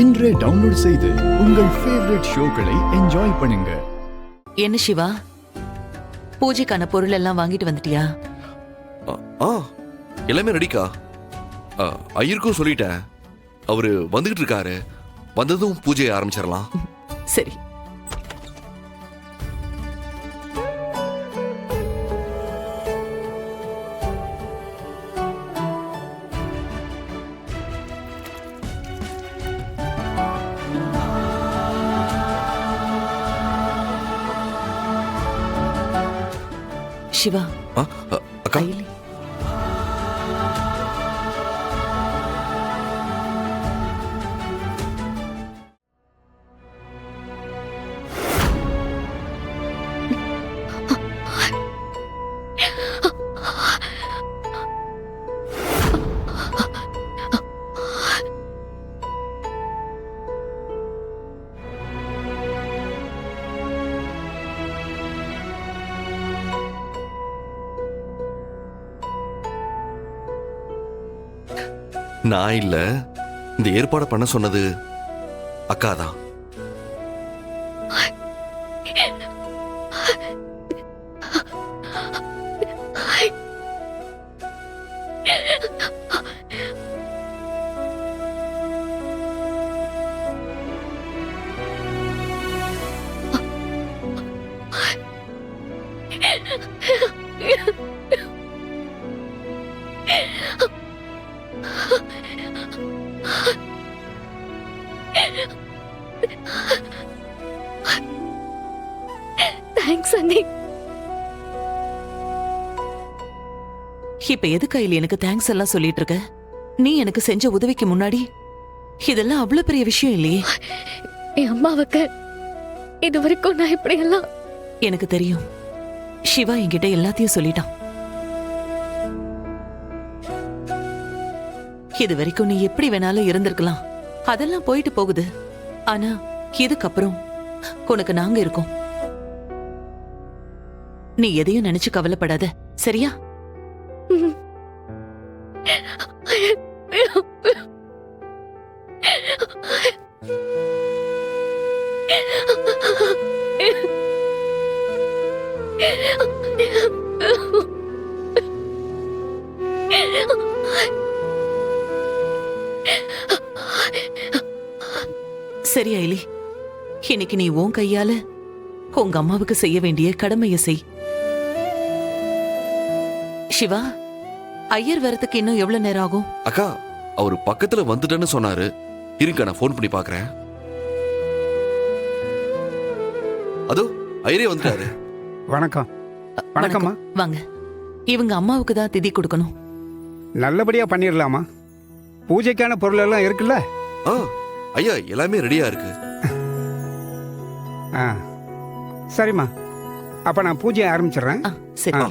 இன்றே டவுன்லோட் செய்து உங்கள் ஃபேவரட் ஷோக்களை என்ஜாய் பண்ணுங்க. என்ன சிவா, பூஜைக்கான பொருள் எல்லாம் வாங்கிட்டு வந்துட்டியா? எல்லாமே ரெடிக்கா. ஐயருக்கும் சொல்லிட்டேன், அவரு வந்துகிட்டு இருக்காரு. வந்ததும் பூஜையை ஆரம்பிச்சிடலாம். சரி. சிவா, அக்கா, ஐலி. நான் இல்ல, இந்த ஏற்பாடு பண்ண சொன்னது அக்கா தான். தேங்க்ஸ் அண்ணி. இப்ப எது கையில் எனக்கு தேங்க்ஸ் எல்லாம் சொல்லிட்டு இருக்க? நீ எனக்கு செஞ்ச உதவிக்கு முன்னாடி இதெல்லாம் அவ்வளவு பெரிய விஷயம் இல்லையே. என் அம்மாவுக்கு இது வரைக்கும் நான் இப்படி எல்லாம். எனக்கு தெரியும், சிவா என்கிட்ட எல்லாத்தையும் சொல்லிட்டான். இது வரைக்கும் நீ எப்படி வேணாலும் இருந்திருக்கலாம், அதெல்லாம் போயிட்டு போகுது. ஆனா இதுக்கப்புறம் உனக்கு நாங்க இருக்கோம். நீ எதையும் நினைச்சு கவலைப்படாத, சரியா? சரி ஐலி, இன்னைக்கு நீ உன் கையால உங்க அம்மாவுக்கு செய்ய வேண்டிய கடமையை செய். சிவா, ஐயர் வரதுக்கு இன்னும் எவ்வளவு நேரம் ஆகும்? அக்கா, அவரு பக்கத்துல வந்துட்டேன்னு சொன்னாரு. இருங்க, நான் போன் பண்ணி பாக்குறேன். அதோ ஐயரே வந்துட்டாரு. வணக்கம். வணக்கம்மா. வாங்க. இவங்க அம்மாவுக்கு தான் திதி கொடுக்கணும். நல்லபடியா பண்ணிடலாமா? பூஜைக்கான பொருள் எல்லாம் இருக்குல்ல? ஐயா, எல்லாமே ரெடியா இருக்கு. சரிம்மா, அப்ப நான் பூஜையை ஆரம்பிச்சிடுறேன். சரி.